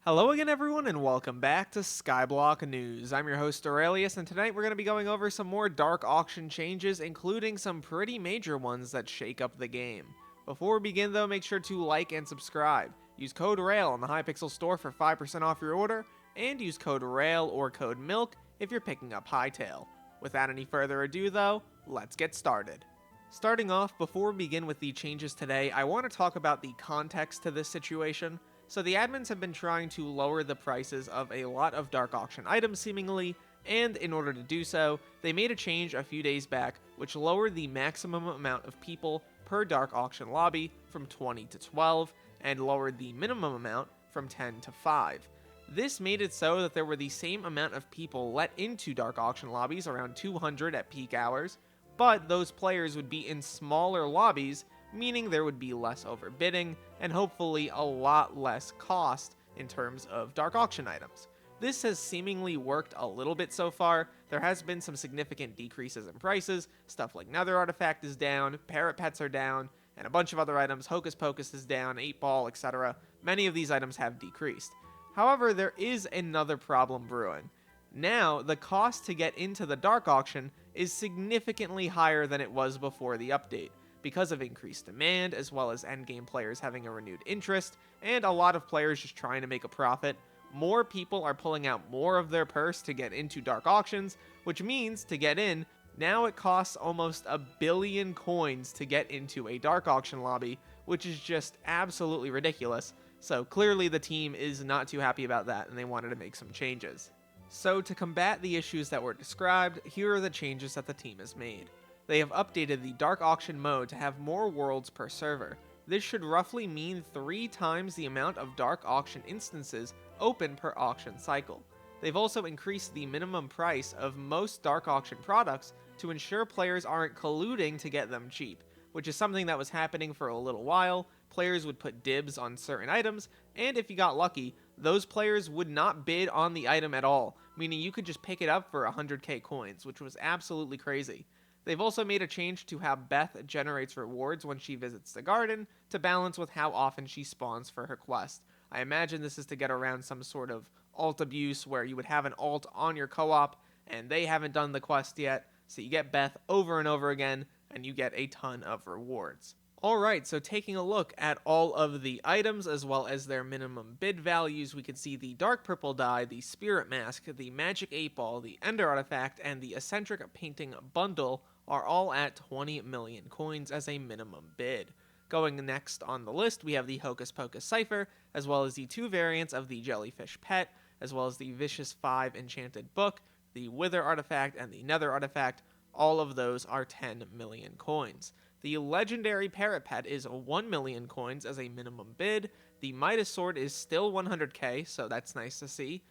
Hello again everyone and welcome back to Skyblock News. I'm your host Derailious, and tonight we're going to be going over some more Dark Auction changes, including some pretty major ones that shake up the game. Before we begin though, make sure to like and subscribe. Use code RAIL on the Hypixel store for 5% off your order, and use code RAIL or code MILK if you're picking up Hytail. Without any further ado though, let's get started. Starting off, before we begin with the changes today, I want to talk about the context to this situation. So the admins have been trying to lower the prices of a lot of Dark Auction items seemingly, and in order to do so, they made a change a few days back which lowered the maximum amount of people per Dark Auction lobby from 20 to 12, and lowered the minimum amount from 10 to 5. This made it so that there were the same amount of people let into Dark Auction lobbies, around 200 at peak hours, but those players would be in smaller lobbies, meaning there would be less overbidding, and hopefully a lot less cost in terms of Dark Auction items. This has seemingly worked a little bit so far. There has been some significant decreases in prices. Stuff like Nether Artifact is down, Parrot Pets are down, and a bunch of other items. Hocus Pocus is down, 8 Ball, etc. Many of these items have decreased. However, there is another problem brewing. Now, the cost to get into the Dark Auction is significantly higher than it was before the update, because of increased demand, as well as endgame players having a renewed interest, and a lot of players just trying to make a profit. More people are pulling out more of their purse to get into Dark Auctions, which means to get in, now it costs almost 1 billion coins to get into a Dark Auction lobby, which is just absolutely ridiculous. So clearly the team is not too happy about that, and they wanted to make some changes. So to combat the issues that were described, here are the changes that the team has made. They have updated the Dark Auction mode to have more worlds per server. This should roughly mean 3 times the amount of Dark Auction instances open per auction cycle. They've also increased the minimum price of most Dark Auction products to ensure players aren't colluding to get them cheap, which is something that was happening for a little while. Players would put dibs on certain items, and if you got lucky, those players would not bid on the item at all, meaning you could just pick it up for 100k coins, which was absolutely crazy. They've also made a change to how Beth generates rewards when she visits the garden, to balance with how often she spawns for her quest. I imagine this is to get around some sort of alt abuse where you would have an alt on your co-op and they haven't done the quest yet, so you get Beth over and over again and you get a ton of rewards. Alright, so taking a look at all of the items as well as their minimum bid values, we can see the Dark Purple Die, the Spirit Mask, the Magic 8 Ball, the Ender Artifact, and the Eccentric Painting Bundle are all at 20 million coins as a minimum bid. Going next on the list, we have the Hocus Pocus Cipher, as well as the 2 variants of the Jellyfish Pet, as well as the Vicious 5 Enchanted Book, the Wither Artifact, and the Nether Artifact. All of those are 10 million coins. The Legendary Parrot Pet is 1 million coins as a minimum bid. The Midas Sword is still 100k, so that's nice to see.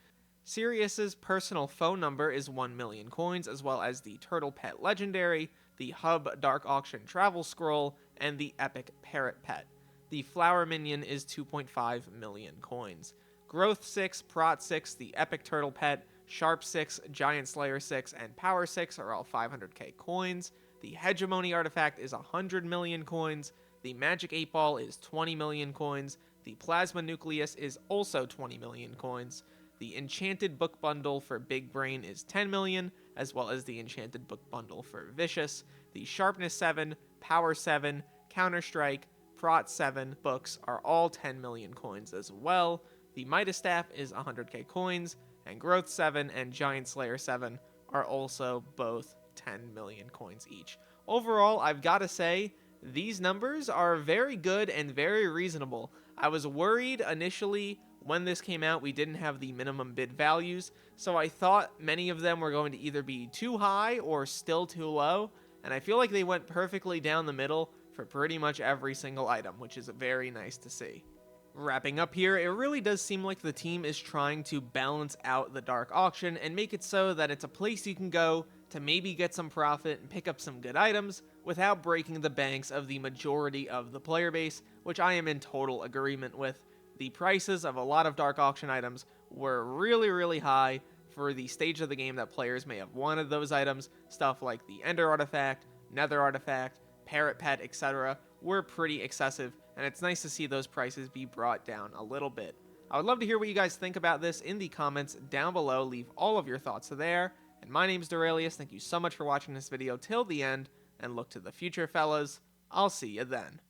Sirius's personal phone number is 1 million coins, as well as the Turtle Pet Legendary, the Hub Dark Auction Travel Scroll, and the Epic Parrot Pet. The Flower Minion is 2.5 million coins. Growth 6, Prot 6, the Epic Turtle Pet, Sharp 6, Giant Slayer 6, and Power 6 are all 500k coins. The Hegemony Artifact is 100 million coins. The Magic 8 Ball is 20 million coins. The Plasma Nucleus is also 20 million coins. The Enchanted Book Bundle for Big Brain is 10 million, as well as the Enchanted Book Bundle for Vicious. The Sharpness 7, Power 7, Counter-Strike, Prot 7 books are all 10 million coins as well. The Midas Staff is 100k coins, and Growth 7 and Giant Slayer 7 are also both 10 million coins each. Overall, I've got to say, these numbers are very good and very reasonable. I was worried initially when this came out we didn't have the minimum bid values, so I thought many of them were going to either be too high or still too low, and I feel like they went perfectly down the middle for pretty much every single item, which is very nice to see. Wrapping up here, it really does seem like the team is trying to balance out the Dark Auction and make it so that it's a place you can go to maybe get some profit and pick up some good items without breaking the banks of the majority of the player base, which I am in total agreement with. The prices of a lot of Dark Auction items were really high for the stage of the game that players may have wanted those items. Stuff like the Ender Artifact, Nether Artifact, Parrot Pet, etc. were pretty excessive, and it's nice to see those prices be brought down a little bit. I would love to hear what you guys think about this in the comments down below. Leave all of your thoughts there. And my name's Derailious. Thank you so much for watching this video till the end, and look to the future, fellas. I'll see you then.